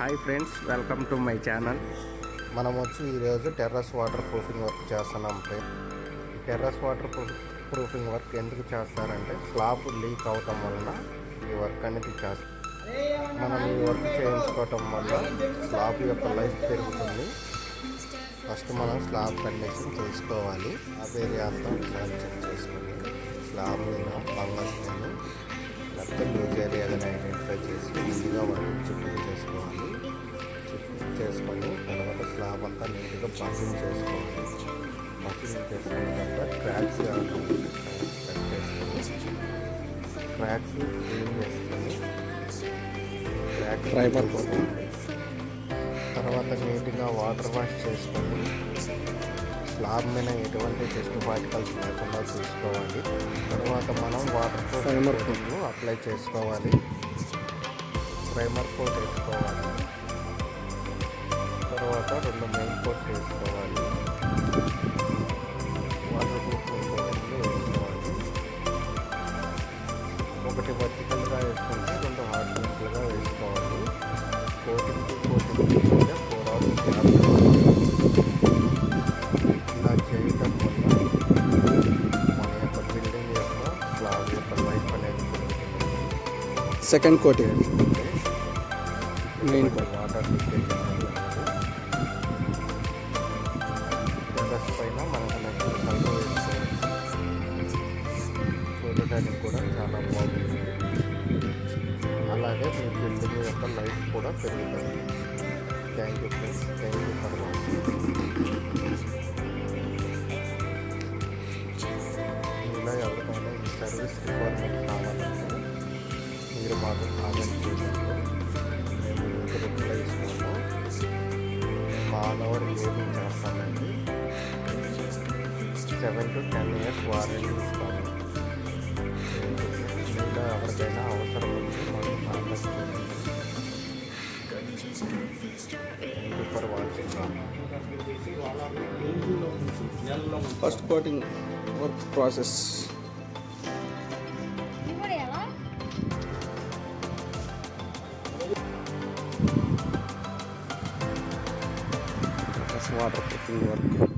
Hi friends, welcome to my channel. మనం వచ్చి ఈరోజు టెర్రస్ వాటర్ ప్రూఫింగ్ వర్క్ చేస్తున్నాం ఫ్రెండ్స్. ఈ టెర్రస్ వాటర్ ప్రూఫింగ్ వర్క్ ఎందుకు చేస్తారంటే స్లాబ్ లీక్ అవటం వలన ఈ వర్క్ అనేది చేస్తాం. మనం ఈ వర్క్ చేయించుకోవటం వల్ల స్లాబ్ యొక్క లైఫ్ పెరుగుతుంది. ఫస్ట్ మనం స్లాబ్ కండిషన్ చేసుకోవాలి. స్లాబ్ ఏరియా అంతా ఒకసారి చెక్ చేసుకొని స్లాబ్ మీద ఫంగస్ కానీ లేకపోతే లూజ్ ఏరియాని ఐడెంటిఫై చేసి ముందుగా వాటిని చుట్టూ చేసుకోవాలి. చుట్టూ చేసుకొని తర్వాత స్లాబ్ అంతా నీట్గా బఫింగ్ చేసుకోవాలి. బఫింగ్ చేసుకున్న తర్వాత క్రాక్స్ కట్ చేసుకొని క్రాక్స్ క్లీన్ చేసుకొని క్రాక్స్ తర్వాత నీట్గా వాటర్ వాష్ చేసుకొని స్లాబ్ మీద ఎటువంటి డస్ట్ పార్టికల్స్ లేకుండా చూసుకోవాలి. తర్వాత మనం వాటర్ ప్రైమర్ కోట్ అప్లై చేసుకోవాలి. ప్రైమర్ కోట్ వేసుకోవాలి. తర్వాత 2 మెయిన్ కోట్ వేసుకోవాలి. వాటర్ ప్రూఫింగ్ కోట్లు వేసుకోవాలి. ఒకటి వర్టికల్గా వేసుకుంటే 2 హారిజాంటల్గా వేసుకోవాలి. కోటింగ్కి మధ్య 4 hours గ్యాప్ ఇలా చేయటం వల్ల మన యొక్క బిల్డింగ్ యొక్క స్లాబ్ యొక్క లైఫ్ అనేది second coat main coat water leakage అనేది టెర్రస్ పైన మనకు నచ్చిన కలర్ వేసుకోవచ్చు. చూడటానికి కూడా చాలా బాగుంటుంది. అలాగే మీ బిల్డింగ్ యొక్క లైఫ్ కూడా పెరుగుతుంది. Thank you friends. Thank you for watching. ఇలా ఎవరికైనా ఈ సర్వీస్ రిక్వైర్మెంట్ కావాలంటే మీరు మాకు కామెంట్ చేయండి. మేము మీకు రిప్లై ఇస్తాము. మేము ఆల్ ఓవర్ ఏబింగ్ చేస్తామండి. 7 to 10 years వారంటీ ఇస్తాము. మీలో ఎవరికైనా అవసరం ఉంటే మాకు కామెంట్ చేయండి. Thank you for watching. First coating work process. Water proofing work